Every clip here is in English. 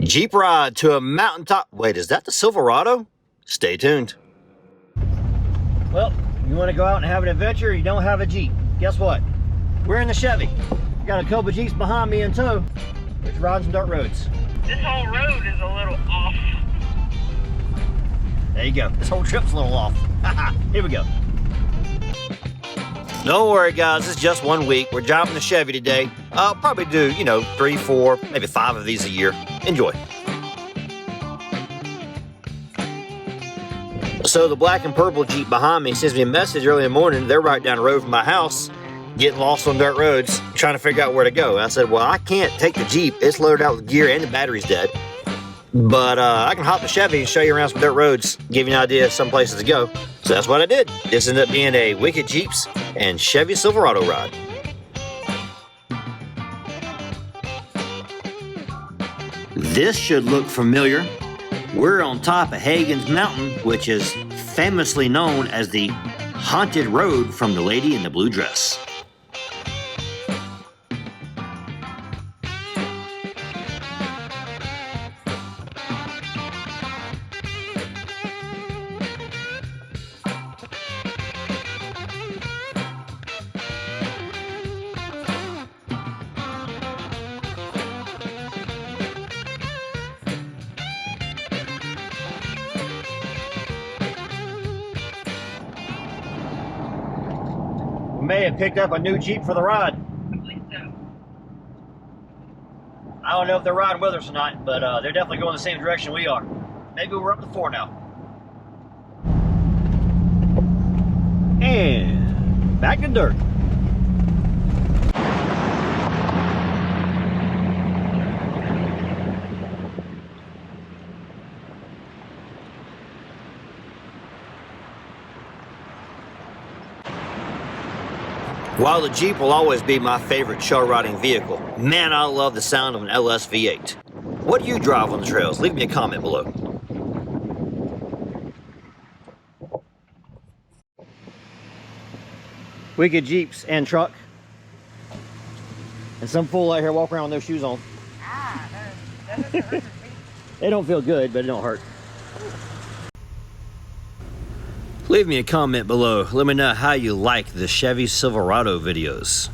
Jeep ride to a mountaintop. Wait, is that the Silverado? Stay tuned. Well, you want to go out and have an adventure, you don't have a Jeep. Guess what? We're in the Chevy. Got a couple Jeeps behind me in tow. Let's ride some dirt roads. This whole road is a little off. There you go. This whole trip's a little off. Here we go. Don't worry, guys. It's just 1 week. We're driving the Chevy today. I'll probably do, 3, 4, maybe 5 of these a year. Enjoy. So the black and purple Jeep behind me sends me a message early in the morning. They're right down the road from my house, getting lost on dirt roads, trying to figure out where to go. I said, well, I can't take the Jeep. It's loaded out with gear and the battery's dead. But I can hop the Chevy and show you around some dirt roads, give you an idea of some places to go. So that's what I did. This ended up being a Wicked Jeeps and Chevy Silverado ride. This should look familiar. We're on top of Hagan's Mountain, which is famously known as the haunted road from the lady in the blue dress. May have picked up a new Jeep for the ride. I believe so. I don't know if they're riding with us or not, but they're definitely going the same direction we are. Maybe we're up to 4 now. And back to dirt. While the Jeep will always be my favorite show riding vehicle, man, I love the sound of an LS V8. What do you drive on the trails? Leave me a comment below. Wicked Jeeps and truck. And some fool out here walking around with no shoes on. That doesn't hurt me. They don't feel good, but it don't hurt. Leave me a comment below. Let me know how you like the Chevy Silverado videos.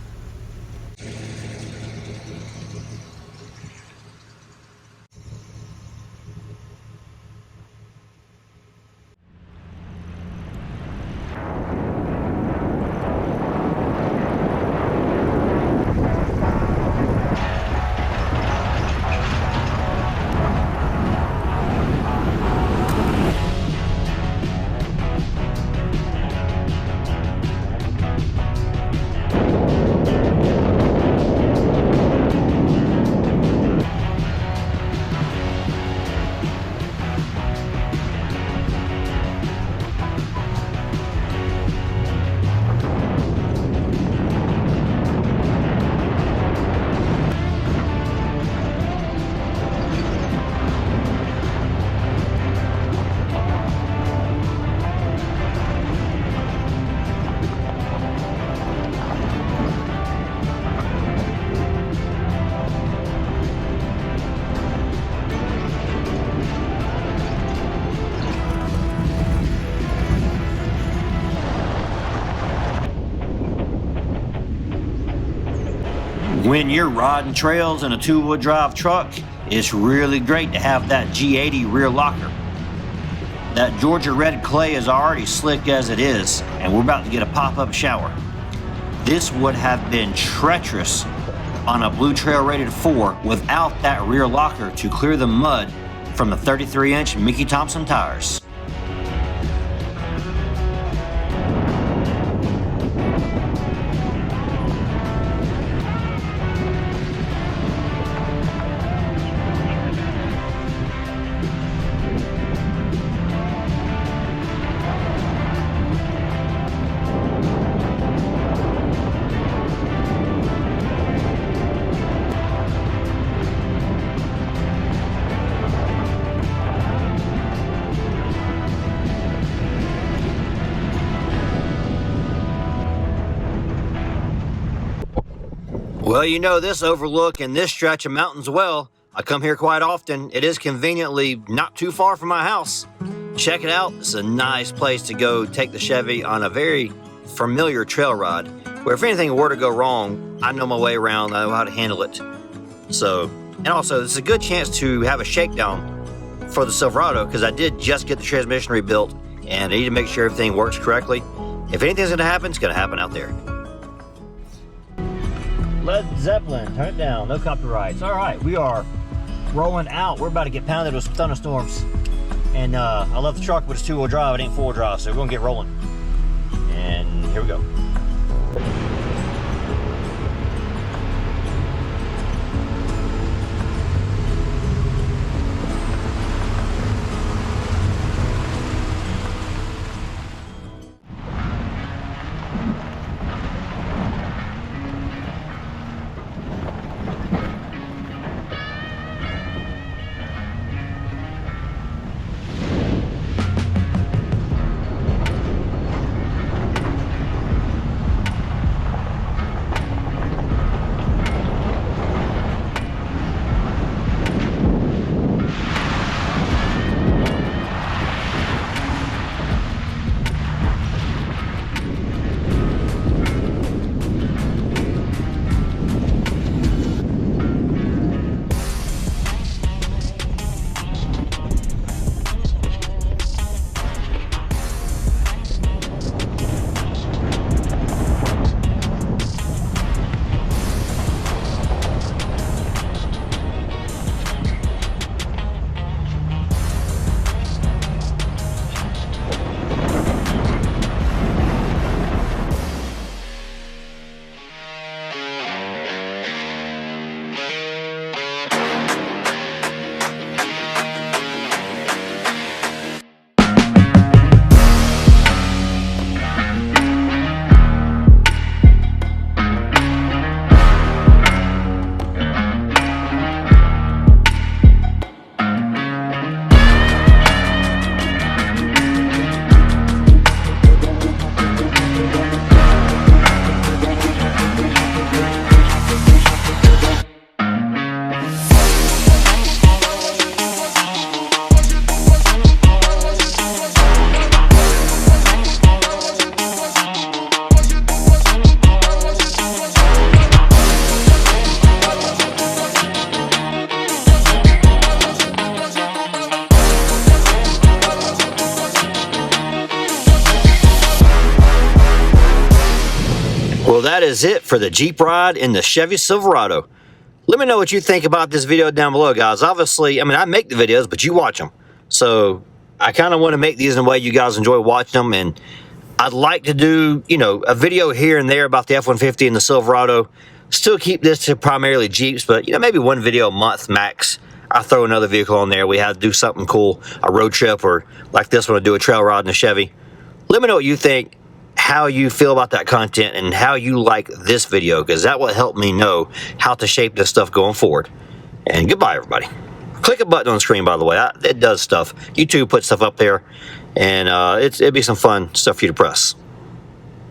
When you're riding trails in a 2-wheel drive truck, it's really great to have that G80 rear locker. That Georgia red clay is already slick as it is, and we're about to get a pop-up shower. This would have been treacherous on a Blue Trail rated 4 without that rear locker to clear the mud from the 33-inch Mickey Thompson tires. Well, you know this overlook and this stretch of mountains well. I come here quite often. It is conveniently not too far from my house. Check it out. It's a nice place to go take the Chevy on a very familiar trail ride, where if anything were to go wrong, I know my way around, I know how to handle it. So, and also, it's a good chance to have a shakedown for the Silverado, because I did just get the transmission rebuilt, and I need to make sure everything works correctly. If anything's gonna happen, it's gonna happen out there. Led Zeppelin, turn it down, no copyrights. All right, we are rolling out. We're about to get pounded with some thunderstorms. And I love the truck, but it's two-wheel drive, it ain't four-wheel drive, so we're gonna get rolling. And here we go. Well, that is it for the Jeep ride in the Chevy Silverado. Let me know what you think about this video down below, guys. Obviously, I mean, I make the videos, but you watch them. So I kind of want to make these in a way you guys enjoy watching them. And I'd like to do, you know, a video here and there about the F-150 and the Silverado. Still keep this to primarily Jeeps, but, you know, maybe one video a month max. I throw another vehicle on there. We had to do something cool, a road trip, or like this one, to do a trail ride in a Chevy. Let me know what you think, how you feel about that content, and how you like this video, because that will help me know how to shape this stuff going forward. And goodbye, everybody. Click a button on the screen, by the way. It does stuff. YouTube puts stuff up there, and it'd be some fun stuff for you to press.